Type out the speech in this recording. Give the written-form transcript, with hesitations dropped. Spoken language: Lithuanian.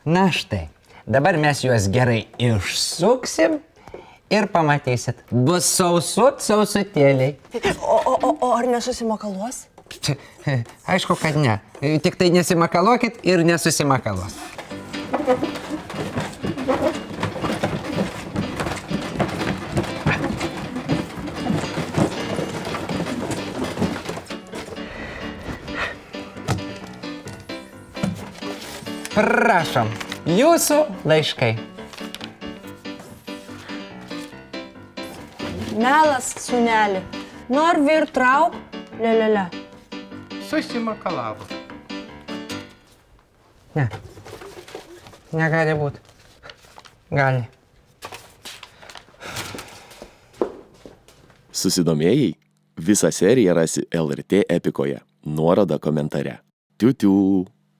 Na štai, dabar mes juos gerai išsuksim ir pamatysit. Bus sausutėliai. O ar nesusimakaluos? Aišku, kad ne. Tik tai nesimakaluokit ir nesusimakaluos. Prašom, jūsų laiškai. Melas, sūneli. Nor vyr trauk, lelele. Susimakalavo. Ne. Negali būt. Gali. Susidomėjai? Visą seriją rasi LRT Epikoje. Nuoroda komentare. Tiu-tiu.